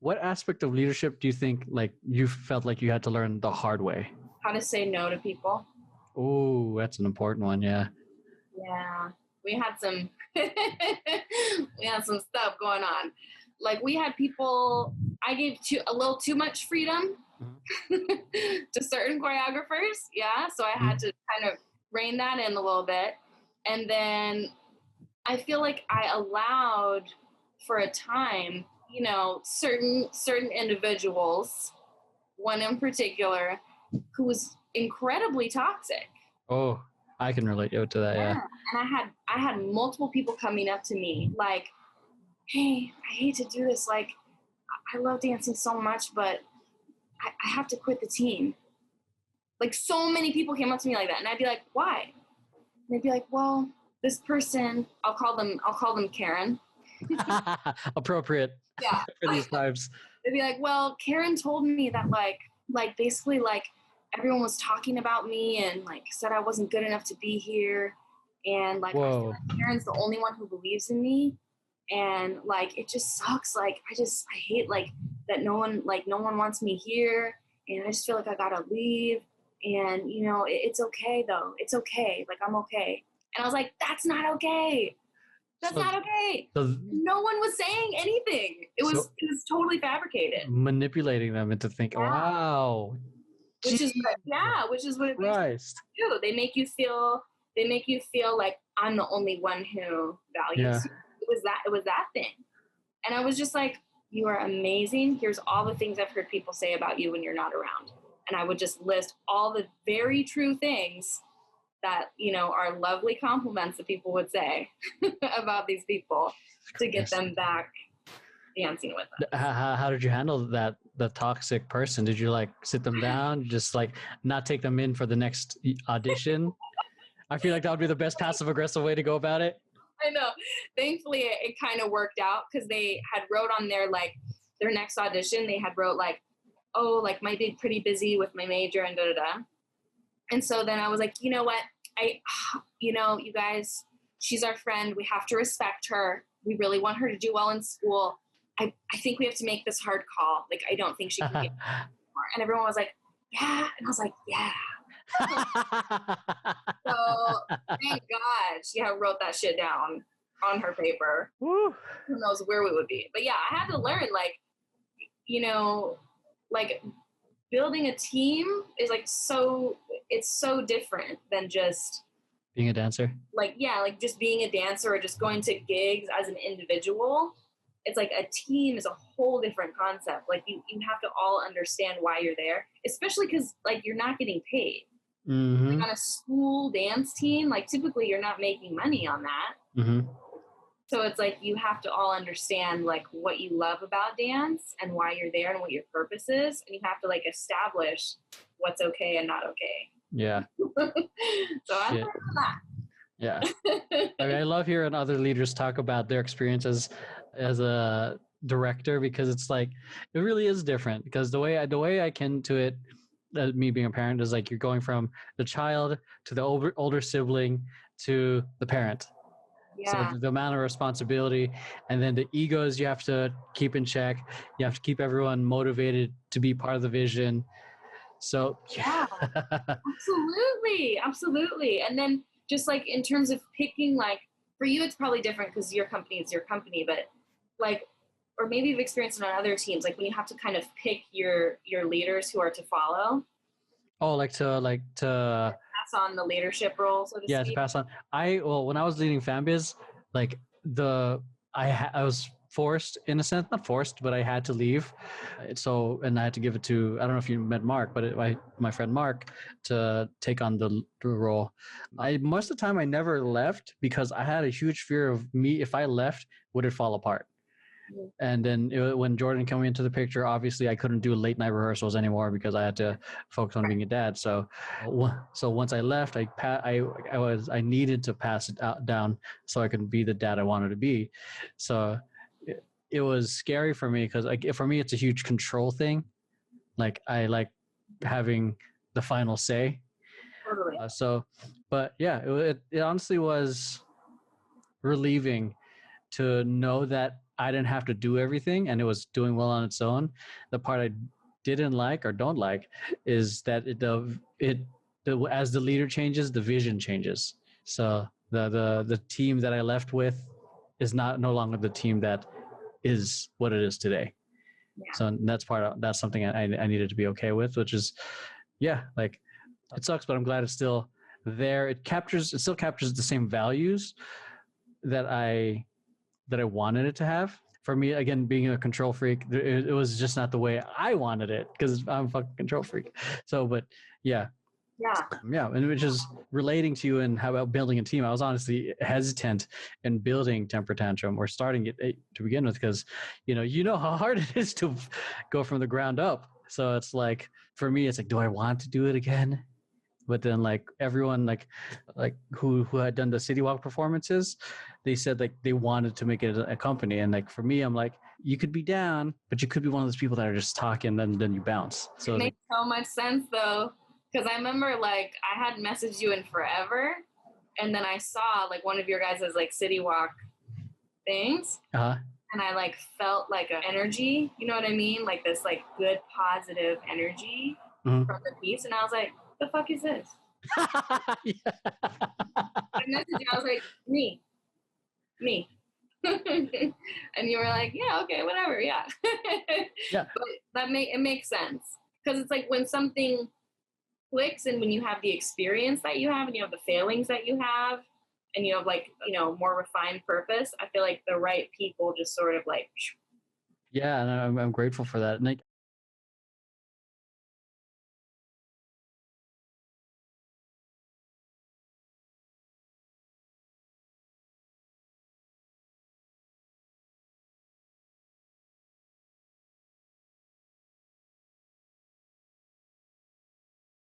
What aspect of leadership do you think like you felt like you had to learn the hard way? How to say no to people. Oh, that's an important one. Yeah. Yeah, we had some we had some stuff going on. Like we had people. I gave a little too much freedom to certain choreographers. Yeah, so I had to kind of rein that in a little bit, and then I feel like I allowed for a time, certain individuals, one in particular, who was incredibly toxic. Oh, I can relate to that. Yeah. And I had multiple people coming up to me like, "Hey, I hate to do this. Like, I love dancing so much, but I have to quit the team." Like, so many people came up to me like that, and I'd be like, "Why?" And they'd be like, "Well, this person, I'll call them Karen." Appropriate. Yeah. For these times. They'd be like, "Well, Karen told me that like basically like everyone was talking about me and like said I wasn't good enough to be here, and like I feel like Karen's the only one who believes in me, and like it just sucks. Like I hate like that no one wants me here, and I just feel like I gotta leave, and it's okay though. It's okay. Like I'm okay." And I was like, "That's not okay. That's not okay." No one was saying anything. It was totally fabricated. Manipulating them into thinking, wow. Which is what it makes you do. They make you feel like I'm the only one who values you. It was that thing. And I was just like, "You are amazing. Here's all the things I've heard people say about you when you're not around." And I would just list all the very true things that, are lovely compliments that people would say about these people to get them back dancing with us. How did you handle that, the toxic person? Did you like sit them down, just like not take them in for the next audition? I feel like that would be the best passive aggressive way to go about it. I know. Thankfully, it kind of worked out because they had wrote on their next audition, they had wrote like, "Oh, like might be pretty busy with my major and da-da-da." And so then I was like, "You know what? You guys, she's our friend. We have to respect her. We really want her to do well in school. I think we have to make this hard call. Like, I don't think she can get more." And everyone was like, "Yeah." And I was like, "Yeah." So thank God she wrote that shit down on her paper. Woo. Who knows where we would be. But yeah, I had to learn, like, like building a team is like it's so different than just being a dancer. Like, yeah, like just being a dancer or just going to gigs as an individual. It's like a team is a whole different concept. Like you have to all understand why you're there, especially because like you're not getting paid. Mm-hmm. Like on a school dance team, like typically you're not making money on that. Mm-hmm. So it's like you have to all understand like what you love about dance and why you're there and what your purpose is, and you have to like establish what's okay and not okay. Yeah. So I learned that. Yeah. I mean, I love hearing other leaders talk about their experiences as a director, because it's like, it really is different, because the way I can to it, me being a parent, is like you're going from the child to the older sibling to the parent. Yeah. So the amount of responsibility, and then the egos you have to keep in check. You have to keep everyone motivated to be part of the vision. So yeah, absolutely. And then just like in terms of picking, like for you, it's probably different because your company is your company, but like, or maybe you've experienced it on other teams, like when you have to kind of pick your leaders who are to follow. Oh, like to pass on the leadership role, so to speak. To pass on. When I was leading FanBiz, like I was forced, in a sense, not forced, but I had to leave. And I had to give it to, I don't know if you met Mark, but my friend Mark, to take on the role. Most of the time I never left because I had a huge fear of if I left, would it fall apart? And then when Jordan came into the picture, obviously I couldn't do late night rehearsals anymore because I had to focus on being a dad. So once I left, I needed to pass it down so I could be the dad I wanted to be. So it was scary for me because for me it's a huge control thing. Like I like having the final say. Totally. But yeah, it honestly was relieving to know that I didn't have to do everything and it was doing well on its own. The part I didn't like or don't like is that as the leader changes, the vision changes. So the team that I left with is no longer the team that is what it is today. Yeah. So that's something I needed to be okay with, which is, yeah, like it sucks, but I'm glad it's still there. It still captures the same values that I wanted it to have. For me, again, being a control freak, it was just not the way I wanted it because I'm a fucking control freak. So, but yeah, and which is relating to you and how about building a team. I was honestly hesitant in building Temper Tantrum or starting it to begin with because you know how hard it is to go from the ground up. So it's like, for me, it's like, do I want to do it again? But then like everyone like who had done the City Walk performances, they said like they wanted to make it a company. And like for me, I'm like, you could be down, but you could be one of those people that are just talking and then you bounce. So it makes so much sense though, because I remember like I had messaged you in forever, and then I saw like one of your guys' like City Walk things, and I like felt like an energy, you know what I mean, like this like good positive energy from the piece, and I was like, the fuck is this? I messaged you, I was like, me. And you were like, yeah, okay, whatever, yeah. Yeah. But it makes sense, because it's like when something clicks and when you have the experience that you have and you have the failings that you have and you have like more refined purpose, I feel like the right people just sort of like. Yeah, and I'm grateful for that. And like